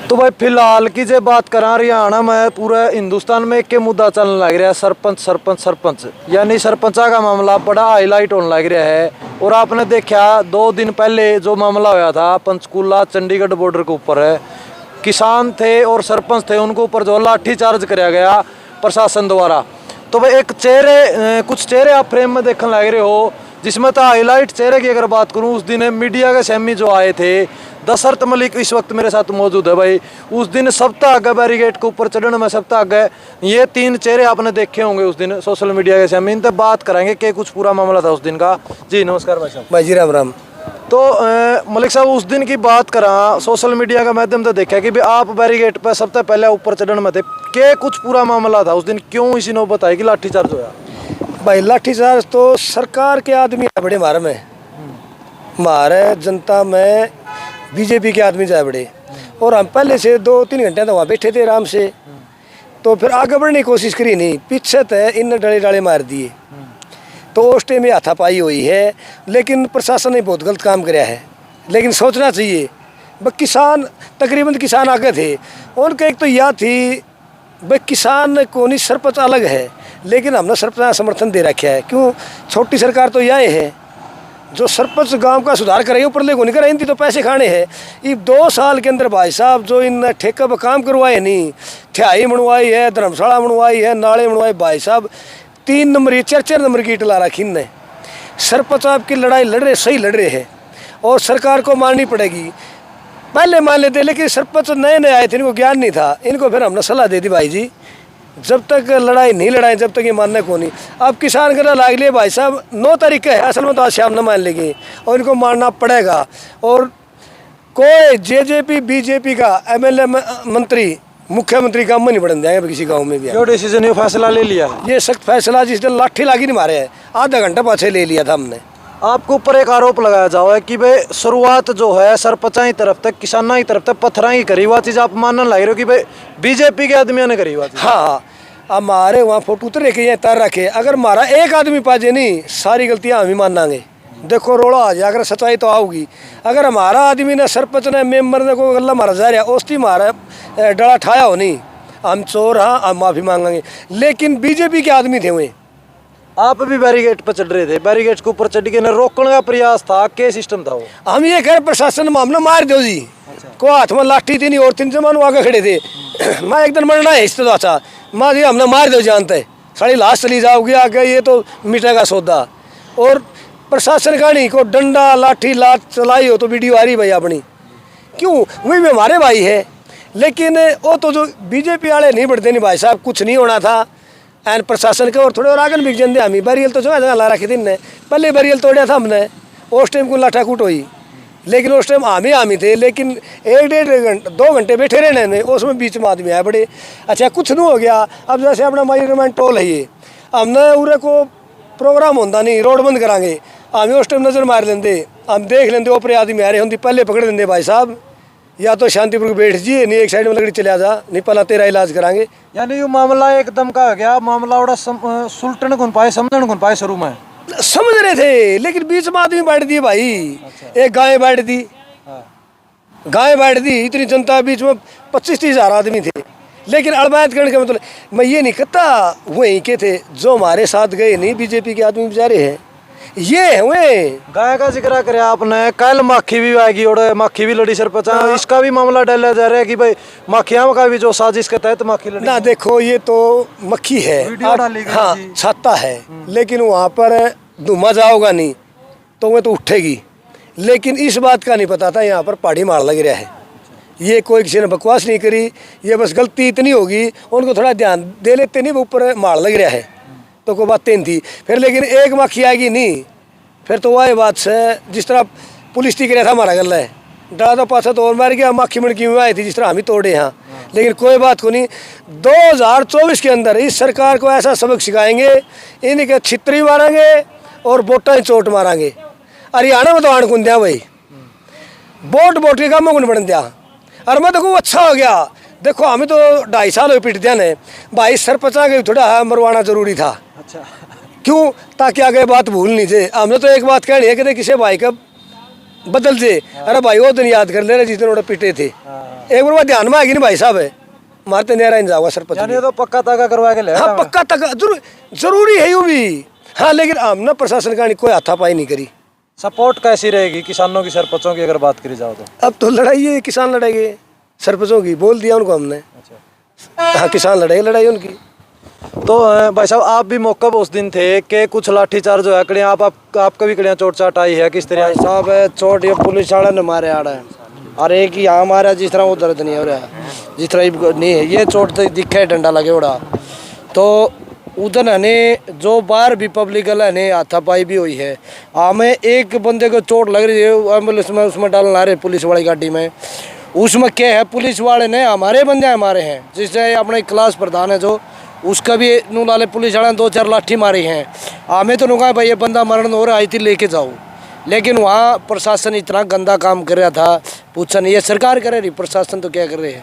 तो भाई फिलहाल की जो बात करा हरियाणा में पूरा हिंदुस्तान में एक के मुद्दा चलने लग रहा है, सरपंच सरपंच सरपंच यानी सरपंचा का मामला बड़ा हाईलाइट होने लग रहा है। और आपने देखा 2 दिन पहले जो मामला हुआ था पंचकूला चंडीगढ़ बॉर्डर के ऊपर है, किसान थे और सरपंच थे, उनको ऊपर जो लाठी चार्ज कराया गया प्रशासन द्वारा। तो भाई एक कुछ चेहरे आप फ्रेम में देखने लग रहे हो, जिसमें तो हाईलाइट चेहरे की अगर बात करूं, उस दिन मीडिया के सेमी जो आए थे, दशरथ मलिक इस वक्त मेरे साथ मौजूद है भाई। उस दिन सबसे आगे बैरिकेड के ऊपर चढ़ने में सबसे आगे ये 3 चेहरे आपने देखे होंगे उस दिन सोशल मीडिया के सेमी। इनसे बात करेंगे कि कुछ पूरा मामला था उस दिन का। जी नमस्कार भाई साहब। भाई जी राम राम। तो मलिक साहब उस दिन की बात करा, सोशल मीडिया के माध्यम से देखा कि भाई आप बैरिकेड पर सबसे पहले ऊपर चढ़ने में थे, के कुछ पूरा मामला था उस दिन, क्यों इसी नौबत आई कि लाठीचार्ज होया? भाई लाठीचार्ज तो सरकार के आदमी है बड़े मारे में, मारे जनता में बीजेपी के आदमी जाए बड़े। और हम पहले से 2-3 घंटे तो वहाँ बैठे थे आराम से, तो फिर आगे बढ़ने की कोशिश करी नहीं, पीछे थे इन डाले डाले मार दिए। तो उस टाइम में हाथापाई हुई है, लेकिन प्रशासन ने बहुत गलत काम कराया है। लेकिन सोचना चाहिए, किसान तकरीबन किसान आगे थे, उनका एक तो यह थी भाई किसान को नहीं सरपंच अलग है, लेकिन हमने सरपंच समर्थन दे रखा है। क्यों? छोटी सरकार तो यह है जो सरपंच गांव का सुधार करे, ऊपर ले को नहीं करे, इनकी तो पैसे खाने हैं। ये 2 साल के अंदर भाई साहब जो इन ठेका पर काम करवाए नहीं, ठियाई बनवाई है, धर्मशाला बनवाई है, नाले बनवाए, भाई साहब 3 नंबर ये 4-4 नंबर की ईट ला रखी इनने। सरपंच आपकी लड़ाई लड़ रहे, सही लड़ रहे हैं, और सरकार को माननी पड़ेगी। पहले मान लेते, लेकिन सरपंच नए नए आए थे, इनको ज्ञान नहीं था। इनको फिर हमने सलाह दे दी भाई जी, जब तक लड़ाई नहीं लड़ाई जब तक ये मानने को नहीं। अब किसान करना लाग लिए भाई साहब, 9 तारीख है असल में, तो आज शाम न मान लेंगे और इनको मानना पड़ेगा। और कोई जेजेपी बीजेपी का एमएलए मंत्री मुख्यमंत्री काम में नहीं बढ़ने देंगे किसी गांव में भी। जो डिसीजन ये फैसला ले लिया है, ये सख्त फैसला जिस दिन लाठी लागी नहीं मारे है, आधा घंटा पाछे ले लिया था हमने। आपके ऊपर एक आरोप लगाया जाओ है कि भाई शुरुआत जो है सरपंचा की तरफ तक, किसाना की तरफ तक पत्थर की करी हुआ चीज़ आप मानने लग रहे हो कि भाई बीजेपी के आदमियों ने करी हुआ चीज़। हाँ, हमारे वहाँ फोटो उतर रखे हैं, तार रखे। अगर हमारा एक आदमी पाजे नहीं, सारी गलतियाँ हम ही मानांगे। देखो रोड़ा आ जाए, अगर सच्चाई तो आऊगी। अगर हमारा आदमी ने सरपंच ने मेम्बर ने कोई गल्ला मारा जा रहा, उसकी हमारा डड़ा ठाया हो नहीं, हम चोर, हाँ हम माफ़ी मांगेंगे। लेकिन बीजेपी के आदमी थे वहीं। आप भी बैरिकेड पर चढ़ रहे थे, बैरिकेड के ऊपर चढ़ के रोकने का प्रयास था, क्या सिस्टम था वो? हम ये कह रहे प्रशासन मामला मार दो जी। अच्छा। को हाथ में लाठी थी नहीं, और 3 जमान आगे खड़े थे। मैं एक दिन मरना है इस तो अच्छा माँ जी हमने मार दो, जानते सारी लाश चली जाओगी आगे, ये तो मिटेगा सौदा। और प्रशासन का नहीं को डंडा लाठी लात चलाई हो तो वीडियो आ रही भाई अपनी, क्यों? वही भी हमारे भाई है। लेकिन वो तो जो बीजेपी वाले नहीं बढ़ते नहीं भाई साहब, कुछ नहीं होना था एन प्रशासन के। और थोड़े और आगे बिक जंदे हमी बैरियल तो जगह जगह ला रखी थी ने, पहले बैरियल तोड़ा था हमने, उस टाइम को लाठा कूट हुई। लेकिन उस टाइम आमी थे, लेकिन 1-1.5-2 घंटे बैठे रहने में, उसमें बीच में आदमी आए बड़े। अच्छा कुछ नहीं हो गया। अब जैसे अपना माइजरमेंट टोल है ये, हमने उरे को प्रोग्राम होता नहीं, रोड बंद करांगे, हम उस टाइम नज़र मार लेंदे, हम देख लेंदे ऊपर आदमी आ रहे होंगे, पहले पकड़ लेंदे भाई साहब, या तो शांतिपुर बैठ जी, नहीं एक साइड में लकड़ी चले जा, नहीं पहला तेरा इलाज करांगे। यानी ये मामला एकदम का हो गया, मामला बड़ा सुलटन कौन पाए, समझन कौन पाए। शुरू में समझ रहे थे, लेकिन बीच में आदमी बैठ दिए भाई। अच्छा। एक गाय बैठ दी, गाय बैठ दी, इतनी जनता बीच में 25-30 हज़ार आदमी थे। लेकिन अड़बायत करने का मतलब मैं ये नहीं कहता वहीं के थे जो हमारे साथ गए नहीं, बीजेपी के आदमी बेचारे हैं ये हुए। गाय का जिक्र करे आपने, कल माखी भी आएगी और माखी भी लड़ी सरपंच, इसका भी मामला डाला जा रहा है कि भाई माखियां का भी जो साजिश के तहत माखी लड़ी ना। देखो ये तो मक्खी है, हाँ छाता है, लेकिन वहाँ पर धुआं जाओगा नहीं तो वह तो उठेगी। लेकिन इस बात का नहीं पता था यहाँ पर पहाड़ी मार लग रहा है। ये कोई किसी ने बकवास नहीं करी, ये बस गलती इतनी होगी, उनको थोड़ा ध्यान दे लेते नहीं, वो ऊपर मार लग रहा है तो कोई बातें थी फिर। लेकिन एक माखी आएगी नहीं, फिर तो वही बात से जिस तरह पुलिस टी रहा था हमारा गल है, डरा तो पासा तो और मार गया, माखी मड़की में आई थी जिस तरह हम ही तोड़े यहाँ। लेकिन कोई बात को नहीं, 2024 के अंदर इस सरकार को ऐसा सबक सिखाएंगे, इनके छित्री मारेंगे और बोटा चोट मारेंगे। हरियाणा में तो आण कुन दिया भाई, बोट के काम में बन दिया। और मैं देखो अच्छा हो गया, देखो हमें तो 2.5 साल हो पीट दिया ने भाई, सरपंचा के थोड़ा मरवाना जरूरी था। अच्छा क्यों? ताकि आगे बात भूल नहीं जाए। हमने तो एक बात कहनी है कि किसी भाई का बदल से। अरे भाई वो दिन याद कर ले रहे जिस दिन पिटे थे, एक बार बात ध्यान में आएगी नहीं भाई साहब है मारते नहरा इन जाओगा सरपंच यानी तो पक्का ताका करवा के ले। हाँ पक्का तक जरूरी है यूं भी। हाँ लेकिन हमने प्रशासन का कोई हाथापाई नहीं करी। सपोर्ट कैसी रहेगी किसानों की सरपंचों की अगर बात करी जाओ तो? अब तो लड़ाई है, किसान लड़ाएंगे सरपंचों की, बोल दिया उनको हमने। हाँ किसान लड़ाई उनकी। तो भाई साहब आप भी मौका उस दिन थे कि कुछ लाठीचार्ज हो कड़िया आपका भी कड़िया चोट चाट आई है किस तरह? साहब चोट ये पुलिस वाले ने मारे आ रहा है और एक ही यहाँ मारा जिस तरह वो दर्द नहीं हो रहा है जिस तरह नहीं है ये चोट तो दिखे डंडा लगे उड़ा। तो उधर है जो बाहर भी पब्लिक है हाथापाई भी हुई है। हमें एक बंदे को चोट लग रही है एम्बुलेंस में उसमें डालना रहे पुलिस वाली गाड़ी में। उसमें क्या है पुलिस वाले ने हमारे बंदे हमारे हैं जिससे अपने क्लास प्रधान है जो उसका भी नू लाले पुलिस वाले ने 2-4 लाठी मारी हैं। हमें तो नुका भाई ये बंदा मरण हो रहा आई थी लेके जाओ, लेकिन वहाँ प्रशासन इतना गंदा काम कर रहा था पूछा नहीं। ये सरकार कर रही, प्रशासन तो क्या कर रही है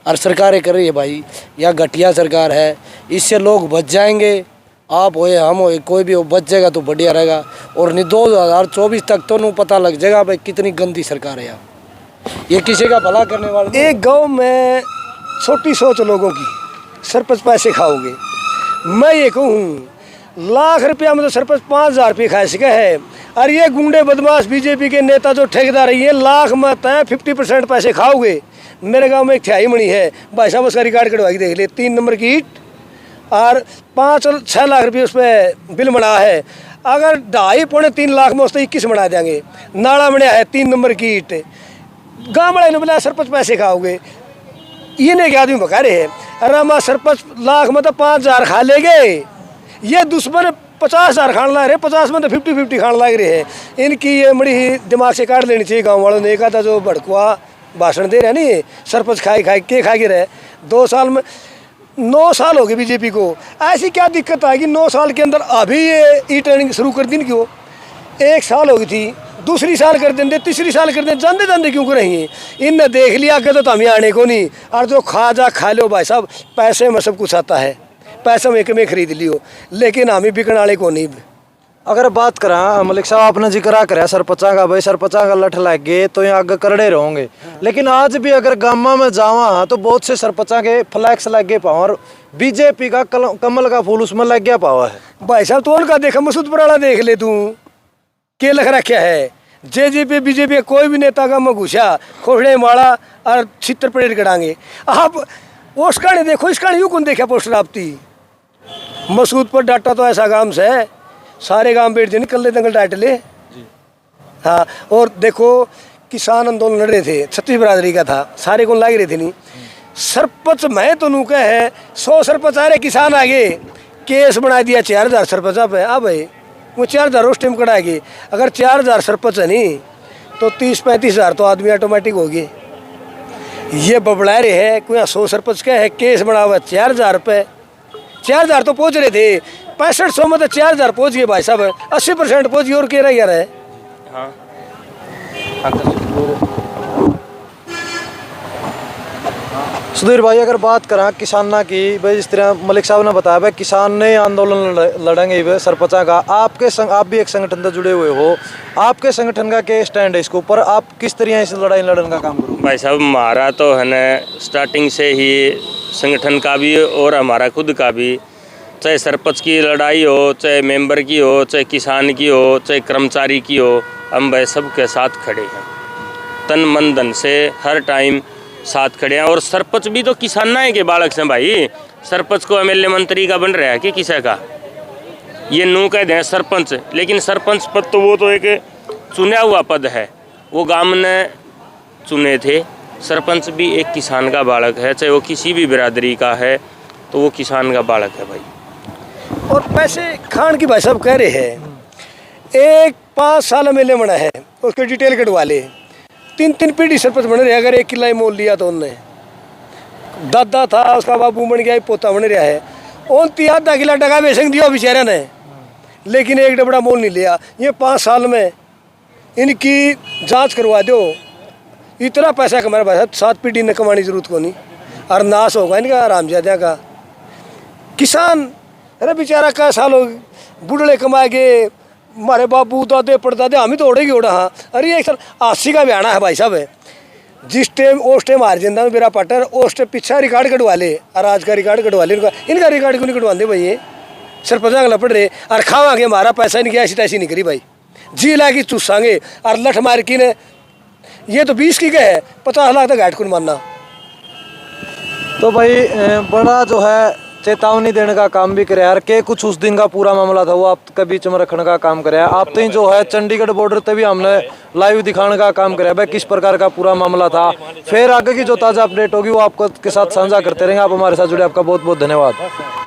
और सरकारें कर रही है भाई। यह घटिया सरकार है, इससे लोग बच जाएंगे। आप होए हम होए कोई भी हो बच जाएगा तो बढ़िया रहेगा। और नहीं 2024 तक तो नू पता लग जाएगा भाई कितनी गंदी सरकार है यहाँ, ये किसी का भला करने वाला। एक गाँव में छोटी सोच लोगों की, सरपंच पैसे खाओगे। मैं ये कहूँ लाख रुपया में तो सरपंच 5,000 रुपये खा सका है। और ये गुंडे बदमाश बीजेपी के नेता जो ठेकेदार है ये लाख मत हैं 50% पैसे खाओगे। मेरे गांव में एक थियाई मणि है भाई साहब उसका रिकॉर्ड कटवा के देख ले, 3 नंबर की ईट और 5-6 लाख रुपये उस पर बिल बना है। अगर 2.5-3 लाख में उसको 21 बना देंगे। नाला बना है 3 नंबर की ईट, गाँव वाले ने बोला सरपंच पैसे खाओगे। ये नहीं आदमी बका रहे हैं अरे माँ सरपंच लाख में तो 5,000 खा लेंगे, ये दुश्मन 50,000 खान ला रहे, 50 में तो 50-50 खान लाग रहे हैं। इनकी ये बड़ी ही दिमाग से काट लेनी चाहिए गांव वालों ने। एक था जो भड़कुआ भाषण दे रहे हैं नहीं सरपंच खाए के खा के रहे 2 साल में 9 साल हो गए बीजेपी को। ऐसी क्या दिक्कत आएगी 9 साल के अंदर? अभी ये ई ट्रेनिंग शुरू कर दी क्यों? 1 साल हो गई थी, दूसरी साल कर देंगे, तीसरी साल कर देंगे, जानते जानते क्यों करेंगे? इनने देख लिया कि तो हमें आने को नहीं। और जो खा लो भाई साहब, पैसे में सब कुछ आता है, पैसे में खरीद लियो, लेकिन हमें बिकने वाले को नहीं। अगर बात करा मलिक साहब आपने जिक्र करा सरपंचा का, भाई सरपंचा का लठ लग गए तो यहाँ आगे करड़े रहोगे। लेकिन आज भी अगर गामा में जावा तो बहुत से सरपंचा के फ्लैक्स लग गए पाओ और बीजेपी का कमल का फूल उसमें लग गया पावा है। भाई साहब तो उनका देखा मसूद पराड़ा देख ले तू के लख रखा है। जेजेपी बीजेपी कोई भी नेता का मैं घुसा खोखड़े माड़ा और छितर पड़े गड़ांगे। आप उसका नहीं देखो, इसका नहीं कौन देखा पोस्टर आपती मसूद पर डाटा तो ऐसा काम से है सारे गांव बैठ जाए कल दंगल डाट ले। हाँ और देखो किसान आंदोलन लड़ रहे थे, 36 बिरादरी का था, सारे को लाग रहे थे नहीं सरपंच। मैं तो नू कह है 100 सरपंच आ रहे किसान आगे केस बना दिया 4,000 सरपंच पे। अब भाई वो 4,000 उस टाइम कटाएगी। अगर 4,000 सरपंच है नहीं तो 30-35,000 तो आदमी ऑटोमेटिक होगी। ये बबड़ा रहे है कोई 100 सरपंच का है केस बना हुआ 4,000 पे। 4,000 तो पहुँच रहे थे, 6500 में तो 4,000 पहुँच गए भाई साहब, 80% पहुँच गए और कह रहा है। हाँ सुधीर भाई अगर बात करा किसाना की, भाई जिस तरह मलिक साहब ने बताया भाई किसान ने आंदोलन लड़ेंगे सरपंचा का, आपके संग आप भी एक संगठन से जुड़े हुए हो, आपके संगठन का क्या स्टैंड है इसके ऊपर? आप किस तरह इस लड़ाई लड़ने का काम करोगे? भाई साहब हमारा तो है न स्टार्टिंग से ही संगठन का भी और हमारा खुद का भी, चाहे सरपंच की लड़ाई हो, चाहे मेंबर की हो, चाहे किसान की हो, चाहे कर्मचारी की हो, हम भाई सबके साथ खड़े हैं, तन मन धन से हर टाइम साथ खड़े हैं। और सरपंच भी तो किसान है के बालक से भाई, सरपंच को एमएलए मंत्री का बन रहा है कि किसी का, ये नू कह दें सरपंच, लेकिन सरपंच पद तो वो तो एक चुना हुआ पद है, वो गांव ने चुने थे। सरपंच भी एक किसान का बालक है, चाहे वो किसी भी बिरादरी का है तो वो किसान का बालक है भाई। और पैसे खान की भाई साहब कह रहे हैं, एक 5 साल एमएलए बना है उसके डिटेल कटवा ले, 3 पीढ़ी सरपंच बन रहे। अगर 1 किला ही मोल लिया तो उनने, दादा था उसका बाबू बन गया, पोता बन रहा है, उन 3 किला टका बेचेंगे दिया बेचारे ने, लेकिन 1 डबड़ा मोल नहीं लिया। ये 5 साल में इनकी जांच करवा दो, इतना पैसा कमा भाई साहब 7 पीढ़ी ने कमाने की जरूरत को नहीं, और नाश होगा इनका रामजादा का। किसान अरे बेचारा क्या साल हो बुढ़े कमा के हमारे बाबू दादे परदादे हम ही तो उड़ेगी उड़ा। हाँ अरे एक साल 80 का भी आना है भाई साहब। जिस टाइम उस टाइम हार जिंदा में मेरा पार्टनर उस टाइम पीछा रिकॉर्ड कटवा ले और आज का रिकॉर्ड कटवा ले। इनका रिकॉर्ड क्यों नहीं कटवाते भाई? ये सरपंच लपड़ रहे और खावांगे हमारा पैसा नहीं गया ऐसी तैसी नहीं करी भाई। जी लागी चूसांगे और लठ मार की ने ये तो 20 की है 50 लाख तक घाट को मानना। तो भाई बड़ा जो है चेतावनी देने का काम भी करे यार के कुछ उस दिन का पूरा मामला था वो आपके बीच में रखने का काम करे। आप तो जो है चंडीगढ़ बॉर्डर पे भी हमने लाइव दिखाने का काम करे भाई किस प्रकार का पूरा मामला था। फिर आगे की जो ताज़ा अपडेट होगी वो आपको के साथ साझा करते रहेंगे। आप हमारे साथ जुड़े आपका बहुत बहुत धन्यवाद।